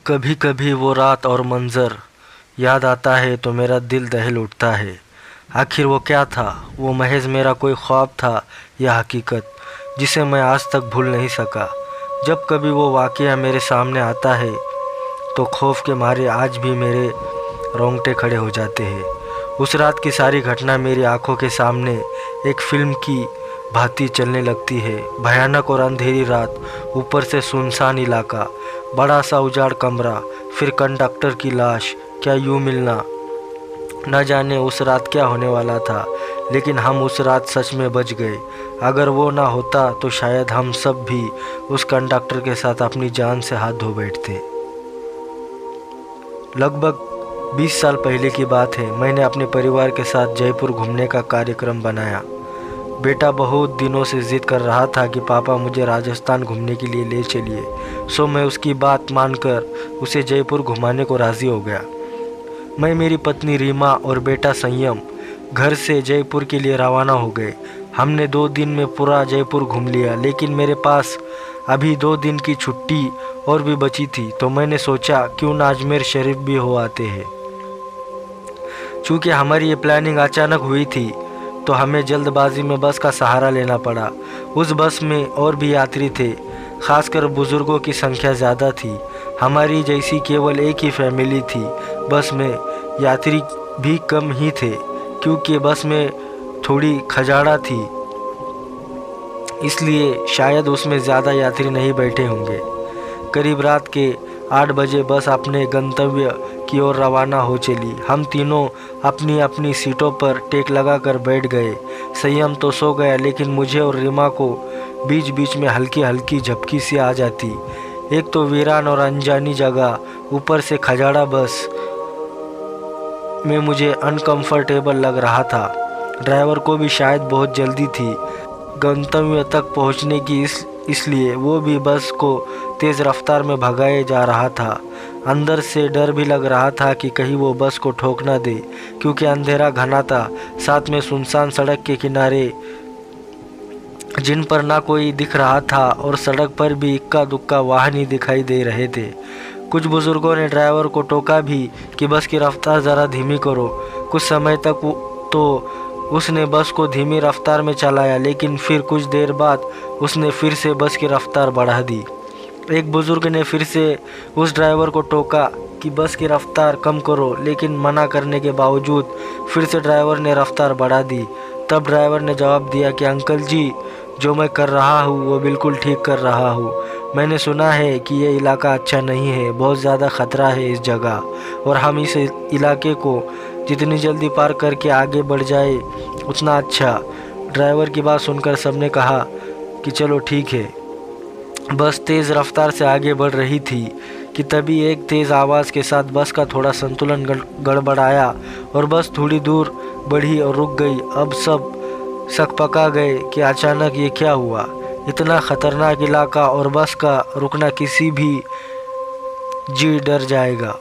कभी कभी वो रात और मंज़र याद आता है तो मेरा दिल दहल उठता है। आखिर वो क्या था? वो महज मेरा कोई ख्वाब था या हकीकत जिसे मैं आज तक भूल नहीं सका। जब कभी वो वाक़या मेरे सामने आता है तो खौफ के मारे आज भी मेरे रोंगटे खड़े हो जाते हैं। उस रात की सारी घटना मेरी आंखों के सामने एक फिल्म की भांति चलने लगती है। भयानक और अंधेरी रात, ऊपर से सुनसान इलाका, बड़ा सा उजाड़ कमरा, फिर कंडक्टर की लाश। क्या यूँ मिलना? न जाने उस रात क्या होने वाला था, लेकिन हम उस रात सच में बच गए। अगर वो ना होता तो शायद हम सब भी उस कंडक्टर के साथ अपनी जान से हाथ धो बैठते। लगभग 20 साल पहले की बात है। मैंने अपने परिवार के साथ जयपुर घूमने का कार्यक्रम बनाया। बेटा बहुत दिनों से ज़िद कर रहा था कि पापा मुझे राजस्थान घूमने के लिए ले चलिए, सो मैं उसकी बात मानकर उसे जयपुर घुमाने को राज़ी हो गया। मैं, मेरी पत्नी रीमा और बेटा संयम घर से जयपुर के लिए रवाना हो गए। हमने 2 दिन में पूरा जयपुर घूम लिया, लेकिन मेरे पास अभी 2 दिन की छुट्टी और भी बची थी, तो मैंने सोचा क्यों ना अजमेर शरीफ भी हो आते हैं। चूँकि हमारी ये प्लानिंग अचानक हुई थी तो हमें जल्दबाजी में बस का सहारा लेना पड़ा। उस बस में और भी यात्री थे, खासकर बुज़ुर्गों की संख्या ज़्यादा थी। हमारी जैसी केवल एक ही फैमिली थी। बस में यात्री भी कम ही थे क्योंकि बस में थोड़ी खजाड़ा थी, इसलिए शायद उसमें ज़्यादा यात्री नहीं बैठे होंगे। करीब रात के 8 बजे बस अपने गंतव्य की ओर रवाना हो चली। हम तीनों अपनी अपनी सीटों पर टेक लगाकर बैठ गए। संयम तो सो गया, लेकिन मुझे और रीमा को बीच बीच में हल्की हल्की झपकी सी आ जाती। एक तो वीरान और अनजानी जगह, ऊपर से खजाड़ा बस में मुझे अनकंफर्टेबल लग रहा था। ड्राइवर को भी शायद बहुत जल्दी थी गंतव्य तक पहुंचने की, इसलिए वो भी बस को तेज़ रफ्तार में भगाए जा रहा था। अंदर से डर भी लग रहा था कि कहीं वो बस को ठोक ना दे, क्योंकि अंधेरा घना था, साथ में सुनसान सड़क के किनारे जिन पर ना कोई दिख रहा था, और सड़क पर भी इक्का दुक्का वाहन ही दिखाई दे रहे थे। कुछ बुजुर्गों ने ड्राइवर को टोका भी कि बस की रफ्तार ज़रा धीमी करो। कुछ समय तक तो उसने बस को धीमी रफ्तार में चलाया, लेकिन फिर कुछ देर बाद उसने फिर से बस की रफ्तार बढ़ा दी। एक बुज़ुर्ग ने फिर से उस ड्राइवर को टोका कि बस की रफ्तार कम करो, लेकिन मना करने के बावजूद फिर से ड्राइवर ने रफ्तार बढ़ा दी। तब ड्राइवर ने जवाब दिया कि अंकल जी, जो मैं कर रहा हूँ वो बिल्कुल ठीक कर रहा हूँ। मैंने सुना है कि ये इलाका अच्छा नहीं है, बहुत ज़्यादा ख़तरा है इस जगह, और हम इस इलाके को जितनी जल्दी पार करके आगे बढ़ जाए उतना अच्छा। ड्राइवर की बात सुनकर सबने कहा कि चलो ठीक है। बस तेज़ रफ्तार से आगे बढ़ रही थी कि तभी एक तेज़ आवाज़ के साथ बस का थोड़ा संतुलन गड़बड़ाया और बस थोड़ी दूर बढ़ी और रुक गई। अब सब सकपका गए कि अचानक ये क्या हुआ। इतना ख़तरनाक इलाका और बस का रुकना, किसी भी जी डर जाएगा।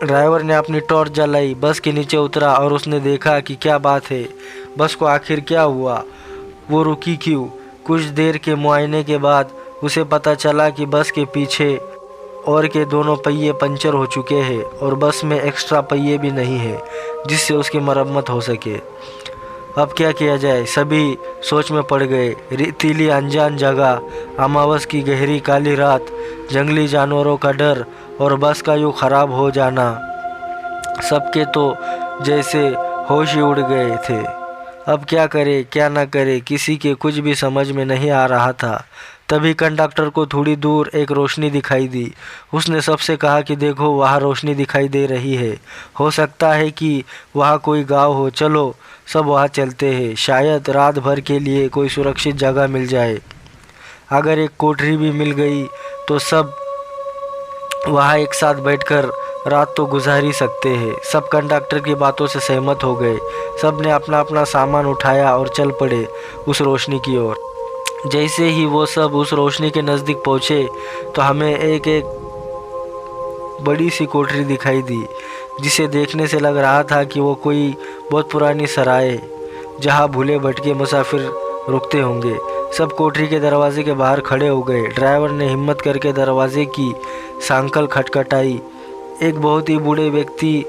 ड्राइवर ने अपनी टॉर्च जलाई, बस के नीचे उतरा और उसने देखा कि क्या बात है, बस को आखिर क्या हुआ, वो रुकी क्यों। कुछ देर के मुआयने के बाद उसे पता चला कि बस के पीछे और के दोनों पहिए पंचर हो चुके हैं और बस में एक्स्ट्रा पहिए भी नहीं है जिससे उसकी मरम्मत हो सके। अब क्या किया जाए? सभी सोच में पड़ गए। रेतीली अनजान जगह, अमावस की गहरी काली रात, जंगली जानवरों का डर और बस का यूँ ख़राब हो जाना, सबके तो जैसे होश ही उड़ गए थे। अब क्या करे क्या ना करे, किसी के कुछ भी समझ में नहीं आ रहा था। तभी कंडक्टर को थोड़ी दूर एक रोशनी दिखाई दी। उसने सबसे कहा कि देखो, वहाँ रोशनी दिखाई दे रही है, हो सकता है कि वहाँ कोई गांव हो, चलो सब वहाँ चलते हैं, शायद रात भर के लिए कोई सुरक्षित जगह मिल जाए। अगर एक कोठरी भी मिल गई तो सब वहाँ एक साथ बैठकर रात तो गुजार ही सकते हैं। सब कंडक्टर की बातों से सहमत हो गए। सब ने अपना अपना सामान उठाया और चल पड़े उस रोशनी की ओर। जैसे ही वो सब उस रोशनी के नज़दीक पहुँचे तो हमें एक बड़ी सी कोठरी दिखाई दी, जिसे देखने से लग रहा था कि वो कोई बहुत पुरानी सराय, जहाँ भूले भटके मुसाफिर रुकते होंगे। सब कोठरी के दरवाजे के बाहर खड़े हो गए। ड्राइवर ने हिम्मत करके दरवाजे की सांकल खटखटाई। एक बहुत ही बूढ़े व्यक्ति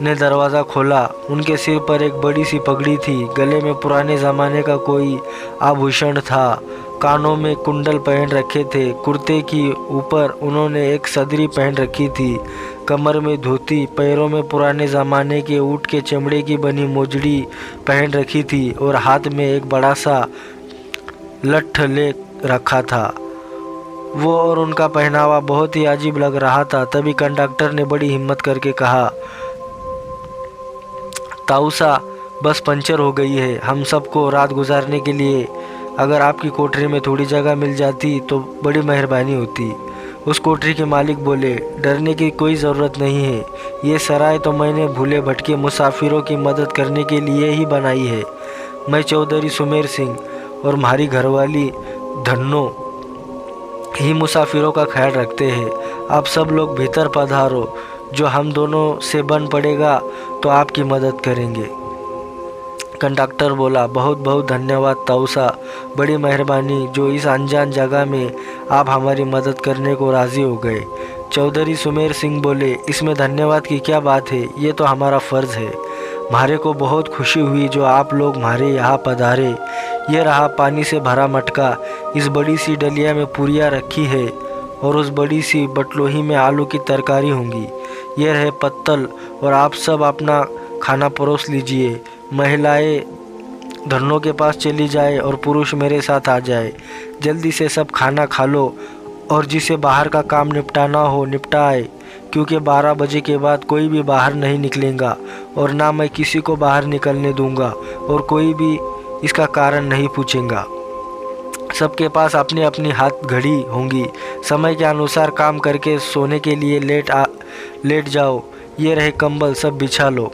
ने दरवाज़ा खोला। उनके सिर पर एक बड़ी सी पगड़ी थी, गले में पुराने ज़माने का कोई आभूषण था, कानों में कुंडल पहन रखे थे। कुर्ते की ऊपर उन्होंने एक सदरी पहन रखी थी, कमर में धोती, पैरों में पुराने ज़माने के ऊँट के चमड़े की बनी मोजड़ी पहन रखी थी और हाथ में एक बड़ा सा लठ ले रखा था। वो और उनका पहनावा बहुत ही अजीब लग रहा था। तभी कंडक्टर ने बड़ी हिम्मत करके कहा, ताऊसा, बस पंचर हो गई है। हम सबको रात गुजारने के लिए अगर आपकी कोठरी में थोड़ी जगह मिल जाती तो बड़ी मेहरबानी होती। उस कोठरी के मालिक बोले, डरने की कोई ज़रूरत नहीं है। ये सराय तो मैंने भूले भटके मुसाफिरों की मदद करने के लिए ही बनाई है। मैं चौधरी सुमेर सिंह और हमारी घरवाली धन्नो ही मुसाफिरों का ख्याल रखते हैं। आप सब लोग भीतर पधारो, जो हम दोनों से बन पड़ेगा तो आपकी मदद करेंगे। कंडक्टर बोला, बहुत बहुत धन्यवाद ताऊसा, बड़ी मेहरबानी जो इस अनजान जगह में आप हमारी मदद करने को राज़ी हो गए। चौधरी सुमेर सिंह बोले, इसमें धन्यवाद की क्या बात है, ये तो हमारा फ़र्ज़ है। हमारे को बहुत खुशी हुई जो आप लोग हमारे यहाँ पधारे। ये रहा पानी से भरा मटका, इस बड़ी सी डलिया में पूरियाँ रखी है और उस बड़ी सी बटलोही में आलू की तरकारी होंगी। ये रहे पत्तल और आप सब अपना खाना परोस लीजिए। महिलाएं धन्नों के पास चली जाए और पुरुष मेरे साथ आ जाए। जल्दी से सब खाना खा लो और जिसे बाहर का काम निपटाना हो निपटाए, क्योंकि 12 बजे के बाद कोई भी बाहर नहीं निकलेगा और ना मैं किसी को बाहर निकलने दूंगा और कोई भी इसका कारण नहीं पूछेगा। सबके पास अपनी अपनी हाथ घड़ी होंगी। समय के अनुसार काम करके सोने के लिए लेट जाओ। ये रहे कंबल, सब बिछा लो।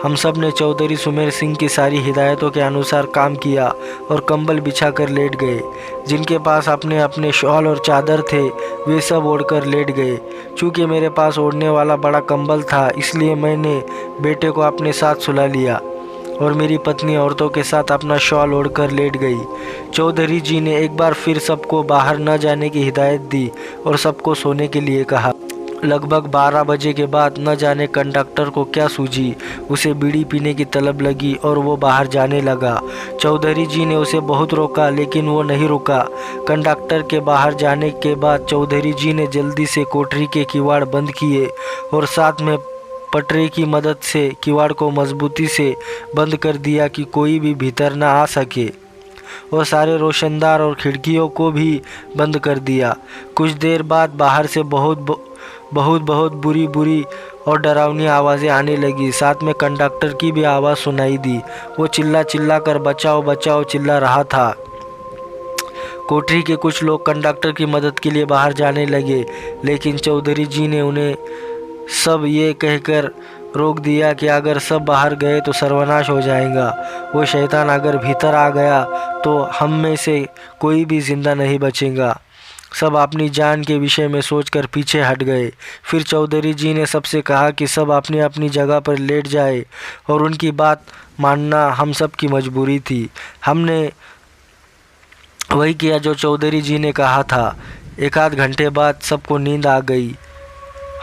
हम सब ने चौधरी सुमेर सिंह की सारी हिदायतों के अनुसार काम किया और कंबल बिछा कर लेट गए। जिनके पास अपने अपने शॉल और चादर थे वे सब ओढ़कर लेट गए। चूँकि मेरे पास ओढ़ने वाला बड़ा कंबल था, इसलिए मैंने बेटे को अपने साथ सुला लिया और मेरी पत्नी औरतों के साथ अपना शॉल ओढ़कर लेट गई। चौधरी जी ने एक बार फिर सबको बाहर न जाने की हिदायत दी और सबको सोने के लिए कहा। लगभग 12 बजे के बाद न जाने कंडक्टर को क्या सूझी, उसे बीड़ी पीने की तलब लगी और वो बाहर जाने लगा। चौधरी जी ने उसे बहुत रोका लेकिन वो नहीं रुका। कंडक्टर के बाहर जाने के बाद चौधरी जी ने जल्दी से कोठरी के किवाड़ बंद किए और साथ में पटरी की मदद से किवाड़ को मजबूती से बंद कर दिया कि कोई भी भीतर न आ सके और सारे रोशनदार और खिड़कियों को भी बंद कर दिया। कुछ देर बाद बाहर से बहुत बुरी और डरावनी आवाज़ें आने लगी। साथ में कंडक्टर की भी आवाज़ सुनाई दी। वो चिल्ला कर बचाओ बचाओ चिल्ला रहा था। कोठरी के कुछ लोग कंडक्टर की मदद के लिए बाहर जाने लगे, लेकिन चौधरी जी ने उन्हें सब ये कहकर रोक दिया कि अगर सब बाहर गए तो सर्वनाश हो जाएगा। वो शैतान अगर भीतर आ गया तो हम में से कोई भी जिंदा नहीं बचेगा। सब अपनी जान के विषय में सोचकर पीछे हट गए। फिर चौधरी जी ने सबसे कहा कि सब अपनी अपनी जगह पर लेट जाए और उनकी बात मानना हम सब की मजबूरी थी। हमने वही किया जो चौधरी जी ने कहा था। एक आध घंटे बाद सबको नींद आ गई।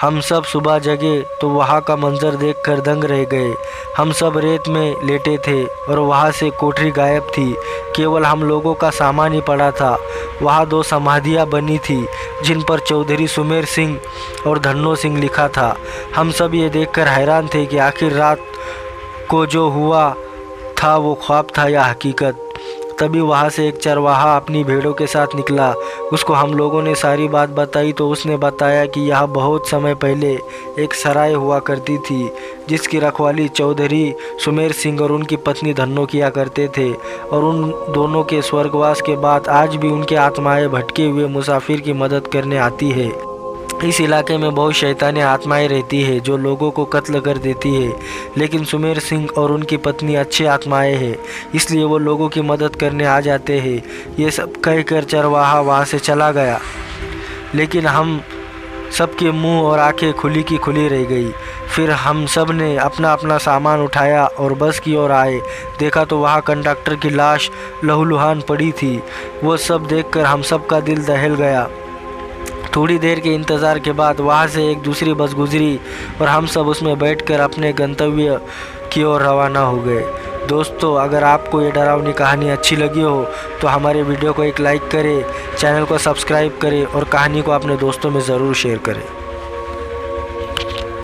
हम सब सुबह जगे तो वहाँ का मंजर देखकर दंग रह गए। हम सब रेत में लेटे थे और वहाँ से कोठरी गायब थी। केवल हम लोगों का सामान ही पड़ा था। वहाँ 2 समाधियाँ बनी थी जिन पर चौधरी सुमेर सिंह और धन्नो सिंह लिखा था। हम सब ये देखकर हैरान थे कि आखिर रात को जो हुआ था वो ख्वाब था या हकीकत। तभी वहाँ से एक चरवाहा अपनी भेड़ों के साथ निकला। उसको हम लोगों ने सारी बात बताई तो उसने बताया कि यहाँ बहुत समय पहले एक सराय हुआ करती थी जिसकी रखवाली चौधरी सुमेर सिंह और उनकी पत्नी धन्नो किया करते थे और उन दोनों के स्वर्गवास के बाद आज भी उनके आत्माएं भटके हुए मुसाफिर की मदद करने आती है। इस इलाके में बहुत शैतानी आत्माएं रहती है जो लोगों को कत्ल कर देती है, लेकिन सुमेर सिंह और उनकी पत्नी अच्छी आत्माएं हैं, इसलिए वो लोगों की मदद करने आ जाते हैं। ये सब कहकर चरवाहा वहाँ से चला गया, लेकिन हम सबके मुंह और आंखें खुली की खुली रह गई। फिर हम सब ने अपना अपना सामान उठाया और बस की ओर आए। देखा तो वहाँ कंडक्टर की लाश लहूलुहान पड़ी थी। वो सब देखकर हम सब का दिल दहल गया। थोड़ी देर के इंतज़ार के बाद वहाँ से एक दूसरी बस गुजरी और हम सब उसमें बैठकर अपने गंतव्य की ओर रवाना हो गए। दोस्तों, अगर आपको ये डरावनी कहानी अच्छी लगी हो तो हमारे वीडियो को एक लाइक करें, चैनल को सब्सक्राइब करें और कहानी को अपने दोस्तों में ज़रूर शेयर करें।